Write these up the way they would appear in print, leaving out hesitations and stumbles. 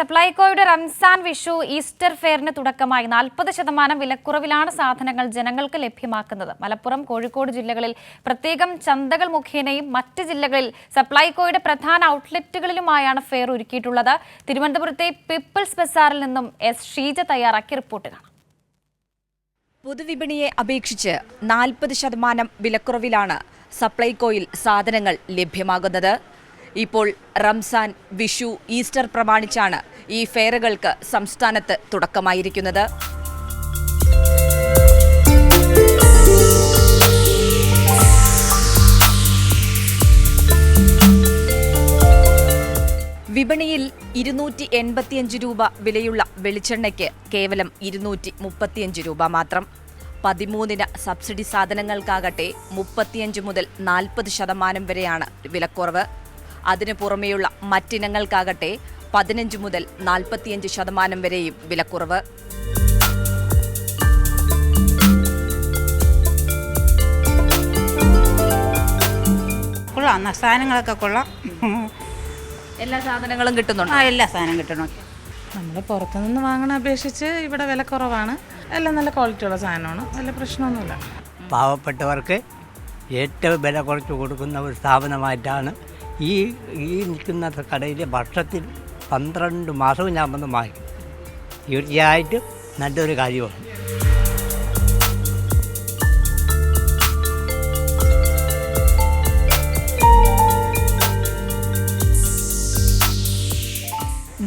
സപ്ലൈകോയുടെ Ramzan Vishu Easter ഫെയറിന് തുടക്കമായി 40% വിലക്കുറവിലാണ് സാധനങ്ങൾ ജനങ്ങൾക്ക് ലഭ്യമാക്കുന്നത്. മലപ്പുറം, കോഴിക്കോട് ജില്ലകളിൽ പ്രത്യേകം ചന്തകൾ മുഖേനയും മറ്റ് ജില്ലകളിൽ സപ്ലൈകോയുടെ പ്രധാന ഔട്ട്ലെറ്റുകളിലുമായാണ് ഫെയർ ഒരുക്കിയിട്ടുള്ളത്. തിരുവനന്തപുരത്തെ പീപ്പിൾസ് ബസാറിൽ നിന്നും എസ് ഷീജ തയ്യാറാക്കിയ റിപ്പോർട്ട് കാണാം. പൊതുവിപണിയെ അപേക്ഷിച്ച് 40% വിലക്കുറവിലാണ് സപ്ലൈകോയിൽ സാധനങ്ങൾ ലഭ്യമാകുന്നത്. ഇപ്പോൾ റംസാൻ, വിഷു, ഈസ്റ്റർ പ്രമാണിച്ചാണ് ഈ ഫെയറുകൾക്ക് സംസ്ഥാനത്ത് തുടക്കമായിരിക്കുന്നത്. വിപണിയിൽ 285 രൂപ വിലയുള്ള വെളിച്ചെണ്ണയ്ക്ക് കേവലം 235 രൂപ മാത്രം. 13 സബ്സിഡി സാധനങ്ങൾക്കാകട്ടെ 35 മുതൽ 40% വരെയാണ് വിലക്കുറവ്. അതിനു പുറമെയുള്ള മറ്റിനങ്ങൾക്കാകട്ടെ 15 മുതൽ 45% വരെയും വിലക്കുറവ്. കൊള്ളാം, സാധനങ്ങളൊക്കെ കൊള്ളാം. എല്ലാ സാധനങ്ങളും കിട്ടുന്നുണ്ട്. എല്ലാ സാധനം കിട്ടണം. നമ്മൾ പുറത്തുനിന്ന് വാങ്ങണ അപേക്ഷിച്ച് ഇവിടെ വില കുറവാണ്. എല്ലാം നല്ല ക്വാളിറ്റിയുള്ള സാധനമാണ്, വലിയ പ്രശ്നമൊന്നുമില്ല. പാവപ്പെട്ടവർക്ക് ഏറ്റവും വില കുറച്ച് കൊടുക്കുന്ന ഒരു സ്ഥാപനമായിട്ടാണ് ഈ നിൽക്കുന്ന കടയിലെ വർഷത്തിൽ 12 മാസവും ഞാൻ വന്ന് വാങ്ങിക്കും. തീർച്ചയായിട്ടും നല്ലൊരു കാര്യമാണ്.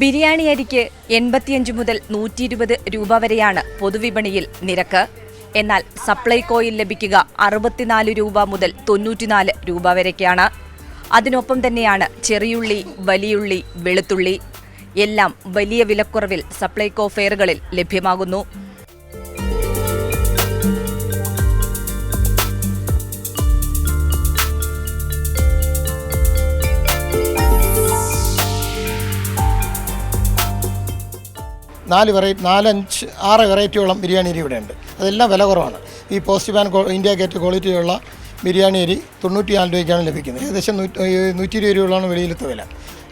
ബിരിയാണി അരിക്ക് 85 മുതൽ 120 രൂപ വരെയാണ് പൊതുവിപണിയിൽ നിരക്ക്. എന്നാൽ സപ്ലൈകോയിൽ ലഭിക്കുക 64 രൂപ മുതൽ 94 രൂപ വരെയൊക്കെയാണ്. അതിനൊപ്പം തന്നെയാണ് ചെറിയുള്ളി, വലിയുള്ളി, വെളുത്തുള്ളി എല്ലാം വലിയ വിലക്കുറവിൽ സപ്ലൈകോ ഫെയറുകളിൽ ലഭ്യമാകുന്നു. നാല് 6 വെറൈറ്റിയോളം ബിരിയാണി അരി ഇവിടെ ഉണ്ട്. അതെല്ലാം വില കുറവാണ്. ഈ പോസ്റ്റ് മാൻ ഇന്ത്യ ഗേറ്റ് ക്വാളിറ്റിയുള്ള ബിരിയാണി അരി 94 രൂപയ്ക്കാണ് ലഭിക്കുന്നത്. ഏകദേശം 120 രൂപയാണ് വെളിയിലത്തെ വില.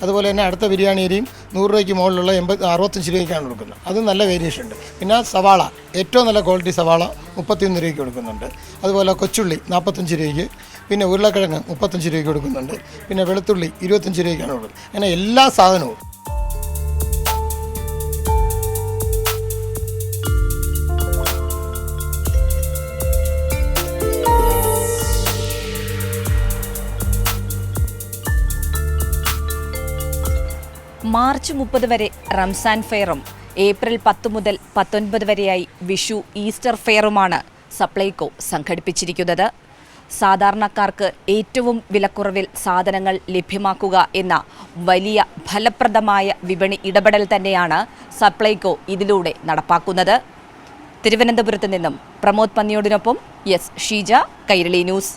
അതുപോലെ തന്നെ അടുത്ത ബിരിയാണി അരിയും 100 രൂപയ്ക്ക് മുകളിലുള്ള 65 രൂപയ്ക്കാണ് കൊടുക്കുന്നത്. അതും നല്ല വേരിയേഷൻ ഉണ്ട്. പിന്നെ സവാള, ഏറ്റവും നല്ല ക്വാളിറ്റി സവാള 31 രൂപയ്ക്ക് കൊടുക്കുന്നുണ്ട്. അതുപോലെ കൊച്ചുള്ളി 45 രൂപയ്ക്ക്, പിന്നെ ഉരുളക്കിഴങ്ങ് 35 രൂപയ്ക്ക് കൊടുക്കുന്നുണ്ട്. പിന്നെ വെളുത്തുള്ളി 25 രൂപയ്ക്കാണ് കൊടുക്കുന്നത്. അങ്ങനെ എല്ലാ സാധനവും. മാർച്ച് 30 വരെ റംസാൻ ഫെയറും ഏപ്രിൽ 10 മുതൽ 19 വരെയായി വിഷു, ഈസ്റ്റർ ഫെയറുമാണ് സപ്ലൈകോ സംഘടിപ്പിച്ചിരിക്കുന്നത്. സാധാരണക്കാർക്ക് ഏറ്റവും വിലക്കുറവിൽ സാധനങ്ങൾ ലഭ്യമാക്കുക എന്ന വലിയ ഫലപ്രദമായ വിപണി ഇടപെടൽ തന്നെയാണ് സപ്ലൈകോ ഇതിലൂടെ നടപ്പാക്കുന്നത്. തിരുവനന്തപുരത്ത് നിന്നും പ്രമോദ് പന്നിയോടിനൊപ്പം എസ് ഷീജ, കൈരളി ന്യൂസ്.